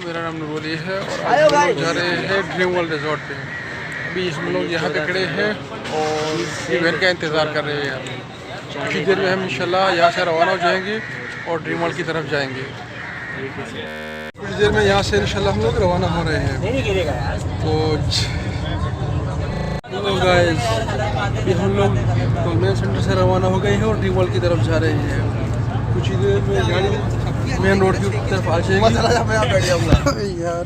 मेरा नाम नूरवली है और आज हम लोग जा रहे हैं ड्रीम वर्ल्ड रिजॉर्ट पे। अभी हम लोग यहाँ पे खड़े हैं और इवेंट का इंतज़ार कर रहे हैं। कुछ ही देर में हम इंशाल्लाह यहाँ से रवाना हो जाएंगे और ड्रीम वर्ल्ड की तरफ जाएंगे। कुछ देर में यहाँ से इंशाल्लाह हम लोग रवाना हो रहे हैं। तो गाइस अभी हम लोग मेन सेंटर से रवाना हो गए हैं और ड्रीम वर्ल्ड की तरफ जा रहे हैं। कुछ ही देर में गाड़ी मेन रोड की तरफ आ जाएगी यार।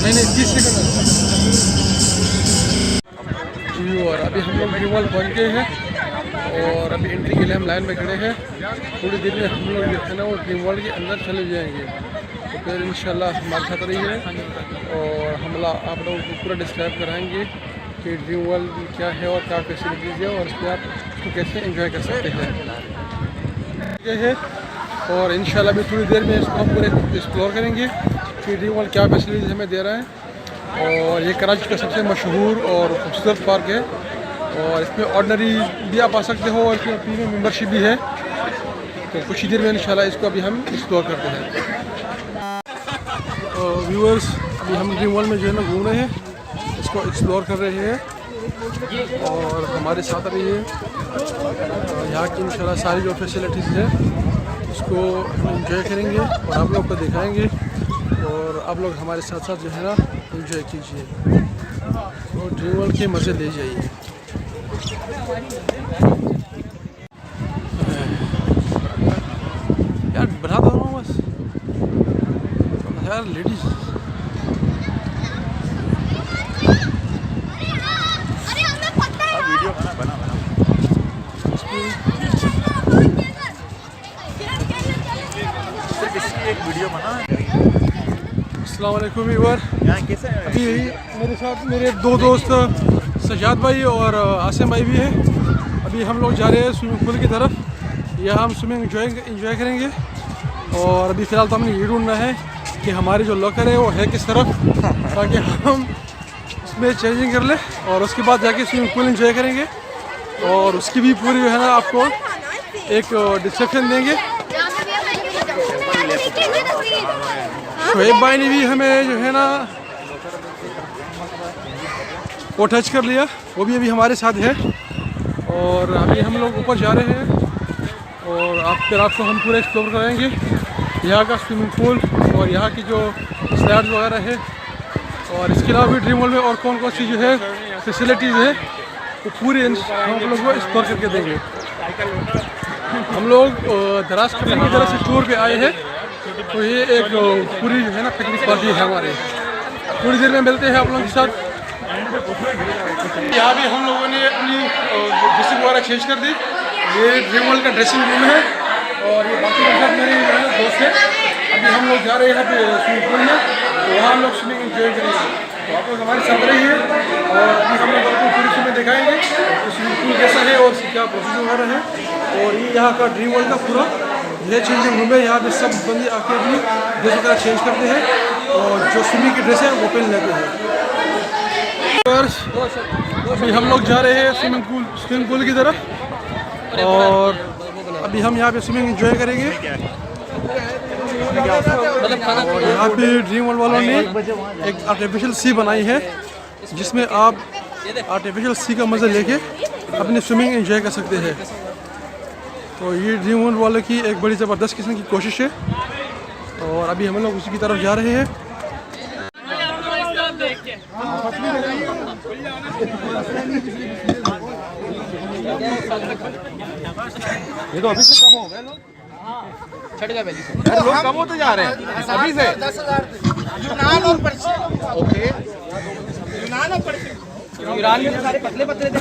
नहीं 30 सेकंड जी। और अभी हम लोग ड्रीम वर्ल्ड पहुँच गए हैं और अभी एंट्री के लिए हम लाइन में खड़े हैं। थोड़ी देर में हम लोग जो है ना वो ड्रीम वर्ल्ड के अंदर चले जाएंगे। तो फिर इंशाल्लाह हमारे साथ रहिए और हम आप लोगों को पूरा डिस्क्राइब कराएंगे कि ड्रीम वर्ल्ड क्या है और क्या फैसिलिटीज़ है और इसमें आप इसको कैसे एंजॉय कर सकते हैं। और इंशाल्लाह भी थोड़ी देर में इसको हम पूरे एक्सप्लोर करेंगे कि ड्रीम वर्ल्ड क्या फैसिलिटीज़ हमें दे रहा है। और ये कराची का सबसे मशहूर और खूबसूरत पार्क है और इसमें ऑर्डनरी भी आप आ सकते हो और इसमें प्रीमियम मेंबरशिप भी है। तो कुछ ही देर में इंशाल्लाह इसको अभी हम एक्सप्लोर करते हैं। तो व्यूअर्स अभी हम ड्रीम वर्ल्ड में जो है ना घूम रहे हैं, इसको एक्सप्लोर कर रहे हैं और हमारे साथ रही है। यहाँ की इंशाल्लाह सारी जो फैसिलिटीज़ है उसको हम इंजॉय करेंगे और आप लोग को दिखाएंगे और आप लोग हमारे साथ साथ जो है ना इंजॉय कीजिए और ड्रीम वर्ल्ड के मज़े ले जाइए। यार बता दो ना बस यार लेडीज। अस्सलाम वालेकुम व्यूअर। अभी मेरे साथ मेरे दो दोस्त सजाद भाई और आसिम भाई भी हैं। अभी हम लोग जा रहे हैं स्विमिंग पूल की तरफ। यहाँ हम स्विमिंग इंजॉय करेंगे और अभी फ़िलहाल तो हमने ये ढूंढना है कि हमारी जो लॉकर है वो है किस तरफ, ताकि हम उसमें चेंजिंग कर ले और उसके बाद जाके स्विमिंग पूल इंजॉय करेंगे। और उसकी भी पूरी जो है ना आपको एक डिस्क्रिप्शन देंगे। शोएब भाई ने भी हमें जो है ना वो टच कर लिया, वो भी अभी हमारे साथ है। और अभी हम लोग ऊपर जा रहे हैं और आपको हम पूरा एक्सप्लोर कराएंगे यहाँ का स्विमिंग पूल और यहाँ की जो स्लाइड्स वगैरह है। और इसके अलावा भी ड्रीम वर्ल्ड में और कौन कौन सी जो है फैसिलिटीज़ है वो पूरी हम लोग को एक्सप्लोर करके देंगे। हम लोग दराज करने की तरफ से टूर पे आए हैं, तो ये एक पूरी जो है ना पिकनिक पार्टी है हमारे। थोड़ी देर में मिलते हैं आप लोगों के साथ। यहाँ भी हम लोगों ने अपनी ड्रेसिंग वगैरह चेंज कर दी। ये ड्रीम वर्ल्ड का ड्रेसिंग रूम है और ये बाकी मेरे दोस्त है। अभी हम लोग जा रहे हैं स्विमिंग पूल में, तो वहाँ हम लोग स्विमिंग इंजॉय करेंगे। तो आप लोग हमारे साथ रहिए और अभी हम लोग आपको पूरी स्विमिंग दिखाएंगे तो स्विमिंग पूल कैसा है और क्या प्रोसीजर वगैरह है। और ये यहाँ का ड्रीम वर्ल्ड का पूरा ये चेंजिंग रूम है। यहाँ पे सब बंदे आके अपनी ड्रेस वगैरह चेंज करते हैं और जो स्विमिंग की ड्रेस है वो पहन लेते हैं। अभी हम लोग जा रहे हैं स्विमिंग पूल की तरफ और अभी हम यहाँ पे स्विमिंग एंजॉय करेंगे। और यहाँ पे ड्रीम वर्ल्ड वालों ने एक आर्टिफिशियल सी बनाई है जिसमें आप आर्टिफिशियल सी का मज़ा लेके अपनी स्विमिंग एंजॉय कर सकते हैं। तो ये ड्रीम वर्ल्ड वालों की एक बड़ी ज़बरदस्त किस्म की कोशिश है और अभी हम लोग उसी की तरफ जा रहे हैं। ये तो अभी से कम हो गए लोग। छठ गए पहले से यार, लोग कम होते जा रहे हैं अभी से। 10,000 यूनान और पर्शियन। ओके यूनान और पर्शियन। ईरान में सारे पतले पतले थे,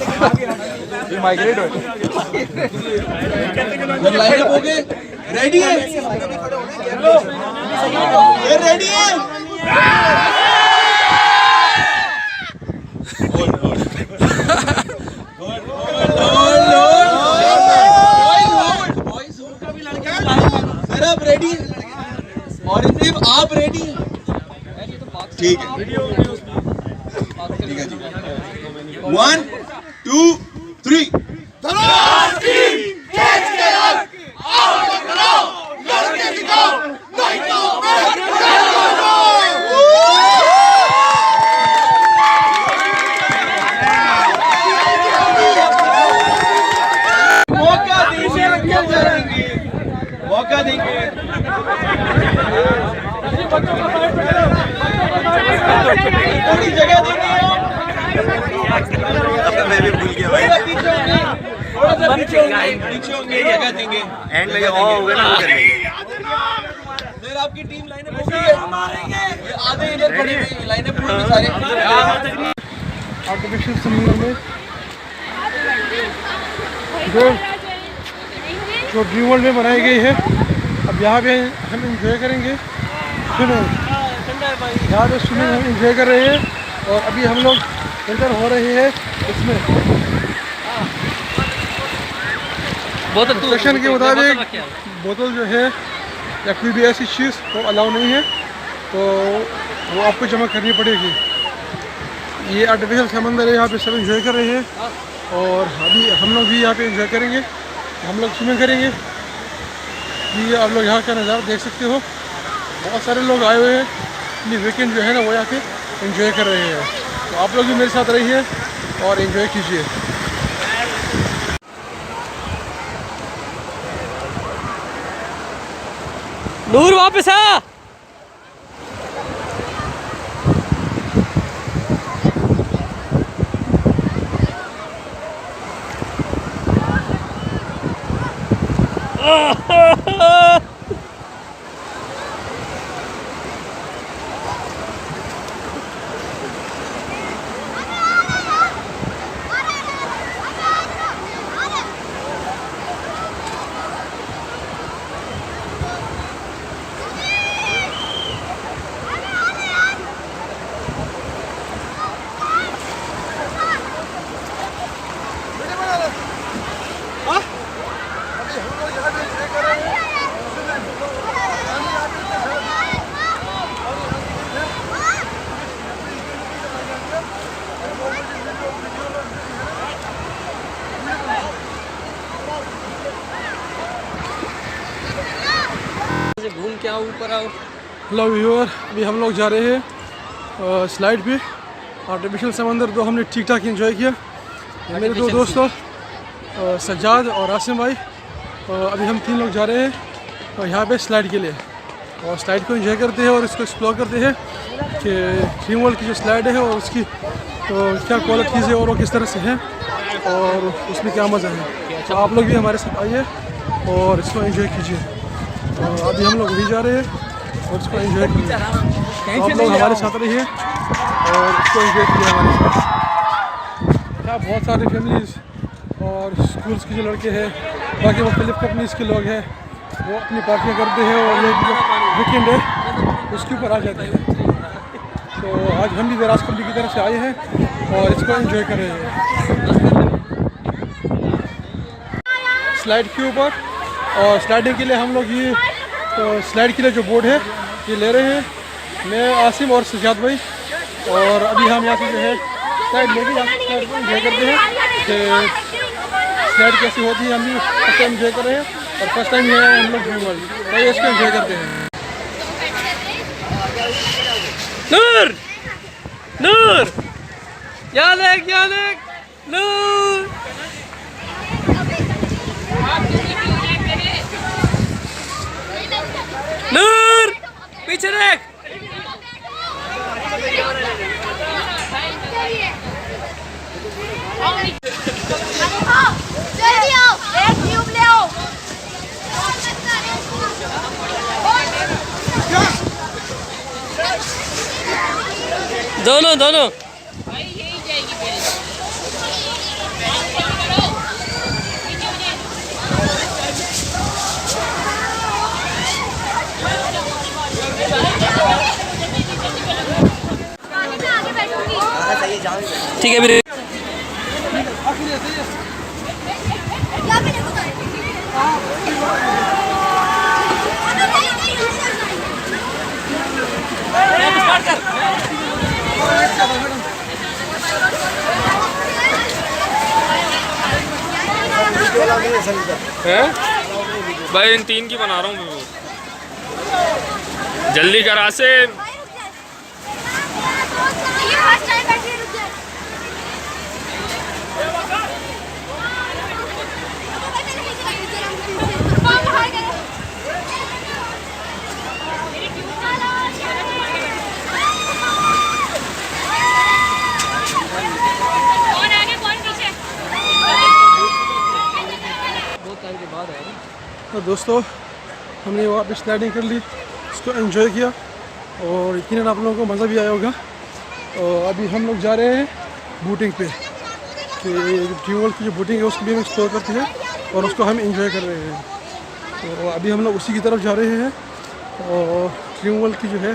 ये माइग्रेट हो गए। लाइन अप हो गए, रेडी है, ये रेडी है। सब रेडी और सिर्फ आप रेडी? ठीक है ठीक है जी। 1 2 3 मौका देंगे थोड़ी जगह देंगे। मैं भी भूल गया भाई। पीछे होंगे जगह देंगे एंड में होगा ना फिर आपकी टीम लाइनअप होगी आधे इधर खड़े हुए लाइनअप होंगे सारे आर्टिफिशियल समुद्र में जो ड्रीम वर्ल्ड में बनाई गई है। अब यहाँ पे हम इंजॉय करेंगे स्विमिंग। यहाँ पे स्विमिंग हम इंजॉय कर रहे हैं और अभी हम लोग एंटर हो रहे हैं इसमें। सेक्शन के मुताबिक बोतल जो है या कोई भी ऐसी चीज़ वो अलाउ नहीं है, तो वो आपको जमा करनी पड़ेगी। ये आर्टिफिशियल समंदर है, यहाँ पे सब इंजॉय कर रहे हैं और अभी हम लोग भी यहाँ पे इंजॉय करेंगे। हम लोग स्विमिंग करेंगे। ये आप लोग यहाँ का नज़ारा देख सकते हो। बहुत सारे लोग आए हुए हैं, अपनी वीकेंड जो है ना वो यहाँ पे एंजॉय कर रहे हैं। तो आप लोग भी मेरे साथ रहिए और एंजॉय कीजिए। नूर वापस आ। घूम के आओ, ऊपर आओ। हेलो व्यूअर, अभी हम लोग जा रहे हैं स्लाइड पे। आर्टिफिशियल समंदर तो हमने ठीक ठाक एंजॉय किया। ये मेरे दो दोस्तों सज्जाद और आसिम भाई, अभी हम 3 लोग जा रहे हैं यहाँ पे स्लाइड के लिए और स्लाइड को एंजॉय करते हैं और इसको एक्सप्लोर करते हैं कि ड्रीम वर्ल्ड की जो स्लाइड है और उसकी तो क्या क्वालिटीज़ है और वो किस तरह से है और उसमें क्या मज़ा है। तो आप लोग भी हमारे साथ आइए और इसको एंजॉय कीजिए। तो अभी हम लोग भी जा रहे हैं और इसको एंजॉय कीजिए। तो आप लोग हमारे साथ रहिए और इसको एंजॉय कीजिए हमारे साथ। यहाँ बहुत सारे फैमिलीज़ और स्कूल्स के जो लड़के हैं, बाकी मुख्तलिफ कंपनीज़ के लोग हैं, वो अपनी पार्टियाँ करते हैं और ये जो वीकेंड है उसके ऊपर आ जाते हैं। तो आज हम भी वेराज कंपनी की तरफ से आए हैं और इसको एंजॉय कर रहे हैं स्लाइड के ऊपर। और स्लाइडिंग के लिए हम लोग ये स्लाइड के लिए जो बोर्ड है ये ले रहे हैं, मैं आसिम और सजाद भाई। और अभी हम यहाँ से जो है स्लाइड लेके स्लाइड को एंजॉय करते हैं कि स्लाइड कैसी होती है। हम भी फर्स्ट टाइम एंजॉय कर रहे हैं और फर्स्ट टाइम है हम लोग ड्रीम वर्ल्ड, तो ये इसको एंजॉय करते हैं। नूर नूर यादेक नूर नूर पीछे देख। जल्दी आओ, एक ट्यूब ले आओ। दोनों ठीक है मेरे। हैं भाई इन 3 की बना रहा हूँ मैं। जल्दी करा से। ये फर्स्ट टाइम बैठी रुक जा। कौन आगे कौन पीछे? बहुत टाइम के बाद है। तो दोस्तों हमने वहाँ पे स्लाइडिंग कर ली, उसको एंजॉय किया और यकीनन आप लोगों को मज़ा भी आया होगा। और अभी हम लोग जा रहे हैं बोटिंग पे कि ड्रीम वर्ल्ड की जो बोटिंग है उसको भी हम एक्सप्लोर करते हैं और उसको हम एंजॉय कर रहे हैं। तो अभी हम लोग उसी की तरफ जा रहे हैं और ड्रीम वर्ल्ड की जो है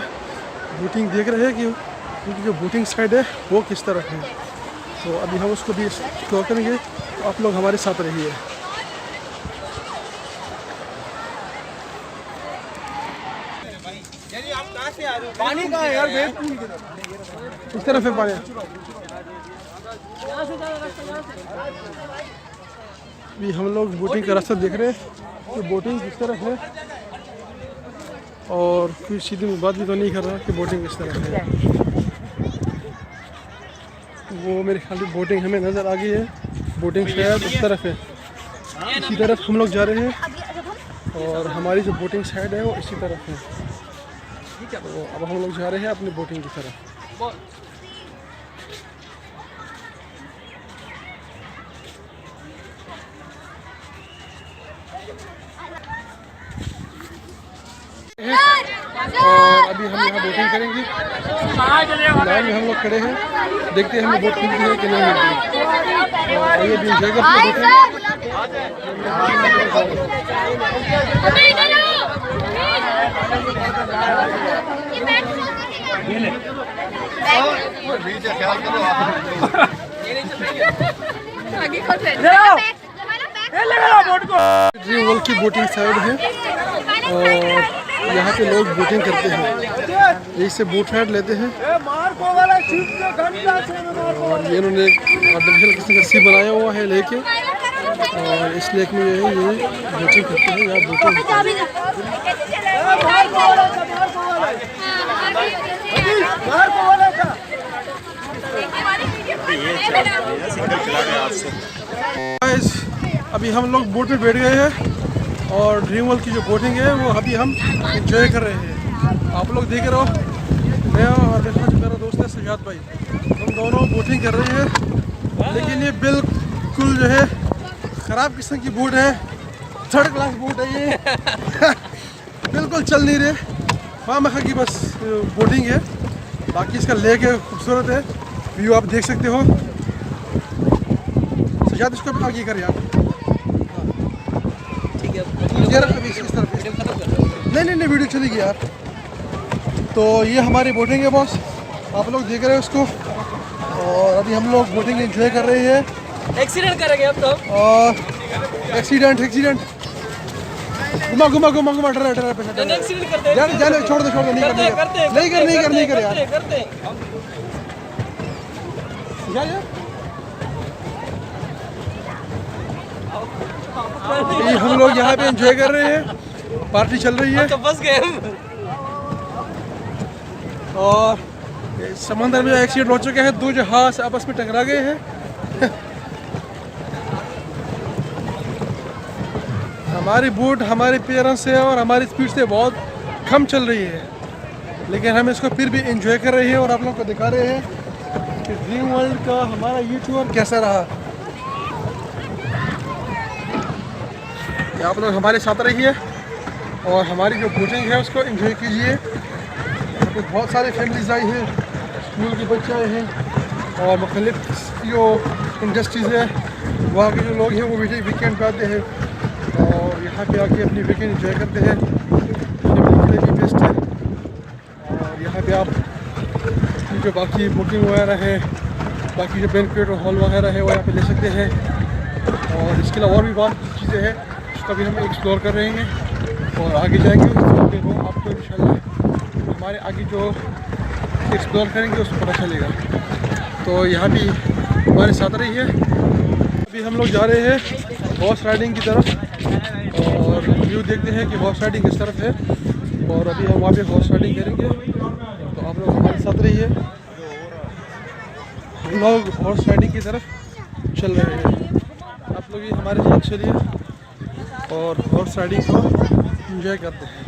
बोटिंग देख रहे हैं कि उनकी जो बोटिंग साइड है वो किस तरफ है। तो अभी हम उसको भी एक्सप्लोर करेंगे, तो आप लोग हमारे साथ रहिए। पानी कहाँ है यार? इस तरफ है पानी। अभी हम लोग बोटिंग का रास्ता देख रहे हैं कि बोटिंग किस तरफ है और कोई सीधी बात भी तो नहीं कर रहा कि बोटिंग किस तरफ है। वो मेरे ख्याल में बोटिंग हमें नज़र आ गई है, बोटिंग शायद उस तरफ है। इसी तरफ हम लोग जा रहे हैं और हमारी जो बोटिंग साइड है वो इसी तरफ है। तो अब हम लोग जा रहे हैं अपनी बोटिंग की तरफ। और अभी हम यहाँ बोटिंग करेंगे। लाइन में हम लोग खड़े हैं, देखते हैं हमें बोट मिलती है कि नहीं मिलती। आइए भी एंजॉय करते हैं ड्रीम वर्ल्ड की बोटिंग साइड है और यहाँ पे लोग बोटिंग करते हैं, यहीं से बोट राइड लेते हैं। और ये इन्होंने आर्टिफिशियल किस्म का सी बनाया हुआ है लेके, और इस लेक में ये बोटिंग करते हैं। यहाँ बोटिंग अभी हम लोग बोट में बैठ गए हैं और ड्रीम वर्ल्ड की जो बोटिंग है वो अभी हम एंजॉय कर रहे हैं। आप लोग देख रहे हो, मैं और मेरा दोस्त है सजाद भाई, हम दोनों बोटिंग कर रहे हैं। लेकिन ये बिल्कुल जो है ख़राब किस्म की बोट है, 3rd क्लास बोट है ये। बिल्कुल चल नहीं रहे, खामखा की बस बोटिंग है। बाकी इसका लेक है, खूबसूरत है, व्यू आप देख सकते हो। सजाद इसको आगे कर यार, यार अभी इस तरफ नहीं वीडियो चलेगी यार। तो ये हमारी बोटिंग है बॉस, आप लोग देख रहे हैं उसको। और अभी हम लोग बोटिंग एंजॉय कर रहे हैं। एक्सीडेंट करेंगे अब तो। और एक्सीडेंट घुमा डर एक्सीडेंट करते यार, जाने छोड़ दे नहीं कर यार। ये हम लोग यहाँ पे एंजॉय कर रहे हैं, पार्टी चल रही है। तो बस गए हम। और समंदर में एक्सीडेंट हो चुके हैं, 2 जहाज आपस में टकरा गए हैं। हमारी बोट हमारे पैरों से और हमारी स्पीड से बहुत कम चल रही है, लेकिन हम इसको फिर भी एंजॉय कर रहे हैं और आप लोगों को दिखा रहे हैं कि ड्रीम वर्ल्ड का हमारा ये टूर कैसा रहा। आप लोग हमारे साथ रहिए और हमारी जो बोटिंग है उसको एंजॉय कीजिए। यहाँ पे बहुत सारे फैमिलीज आई हैं, स्कूल के बच्चे आए हैं और मुख्तलिफ जो इंडस्ट्रीज़ है वहाँ के जो लोग हैं वो वीकेंड पे आते हैं और यहाँ पे आके अपनी वीकेंड एंजॉय करते हैं। फैमिली के लिए भी बेस्ट है। और यहाँ पे आप जो बाकी बुकिंग वगैरह है, बाकी जो बैंक्वेट हॉल वगैरह है वो यहाँ पे ले सकते हैं। और इसके अलावा और भी बहुत चीज़ें हैं उसका भी हम एक्सप्लोर कर रहे हैं और आगे जाएंगे वो आपको इंशाल्लाह हमारे आगे जो एक्सप्लोर करेंगे उसको पता चलेगा। तो यहाँ भी हमारे साथ रही है। अभी हम लोग जा रहे हैं हॉर्स राइडिंग की तरफ और व्यू देखते हैं कि हॉर्स राइडिंग किस तरफ है। और अभी हम वहाँ पे हॉर्स राइडिंग करेंगे, तो आप लोग हमारे साथ रहिए। हम लोग हॉर्स राइडिंग की तरफ चल रहे हैं, आप लोग भी हमारे साथ चलिए और हॉर्स राइडिंग को एंजॉय करते हैं।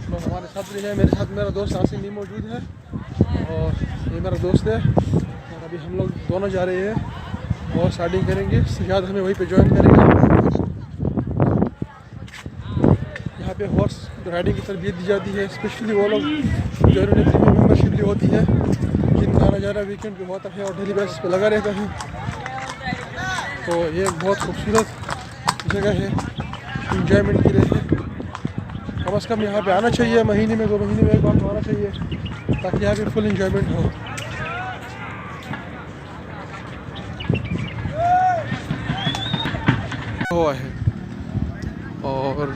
तो हमारे साथ रहिए। मेरे साथ मेरा दोस्त आसिम भी मौजूद है और ये मेरा दोस्त है। और अभी हम लोग दोनों जा रहे हैं, हॉर्स राइडिंग करेंगे। सिजाद हमें वहीं पे ज्वाइन करेंगे। यहाँ पे हॉर्स राइडिंग की तरबियत दी जाती है, स्पेशली वो लोग जो इन्होंने प्रीमियम मेंबरशिप ली होती है, जिनका नज़ारा वीकेंड पे होता है और डेली बेसिस पे लगा रहता है। तो ये बहुत खूबसूरत जगह है, इंजॉयमेंट के लिए है। कम से कम यहाँ पे आना चाहिए, महीने में 2 महीने में एक बार तो आना चाहिए, ताकि यहाँ पे फुल इंजॉयमेंट हो। हुआ है और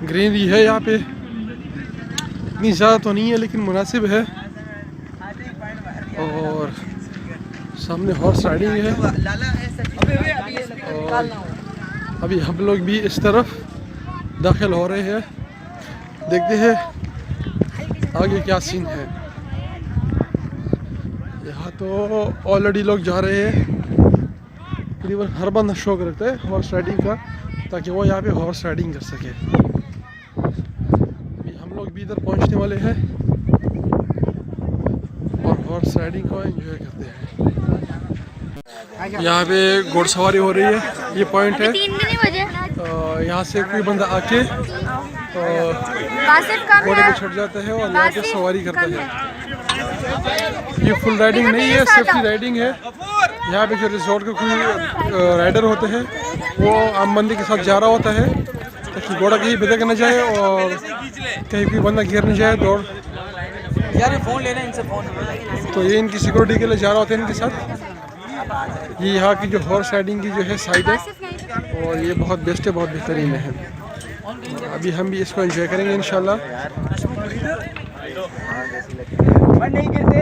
ग्रीनरी है यहाँ पे, इतनी ज़्यादा तो नहीं है लेकिन मुनासिब है। और सामने हॉर्स राइडिंग है। और अभी हम लोग भी इस तरफ दाखिल हो रहे हैं, देखते हैं आगे क्या सीन है। यहाँ तो ऑलरेडी लोग जा रहे हैं, तकरीबन हर बंदा शौक रखता है हॉर्स राइडिंग का, ताकि वो यहाँ पे हॉर्स राइडिंग कर सके। अभी हम लोग भी इधर पहुँचने वाले हैं और हॉर्स राइडिंग को एंजॉय करते हैं। यहाँ पे घोड़सवारी हो रही है, ये पॉइंट है। 3 भी नहीं बजे। यहाँ से कोई बंदा आके घोड़े पे चढ़ जाता है और यहाँ पे सवारी करता है। ये फुल राइडिंग नहीं है, सेफ्टी राइडिंग है। यहाँ पे जो रिजॉर्ट के कोई राइडर होते हैं वो आम बंदे के साथ जा रहा होता है, ताकि घोड़ा कहीं बिदक न जाए और कहीं कोई बंदा गिर न जाए दौड़। यार फोन लेना इनसे फोन। तो ये इनकी सिक्योरिटी के लिए जा रहा होता है इनके साथ। ये यहाँ की जो हॉर्स राइडिंग की जो है साइड है, और ये बहुत बेस्ट है, बहुत बेहतरीन है। अभी हम भी इसको एंजॉय करेंगे इंशाल्लाह। नहीं गिरते।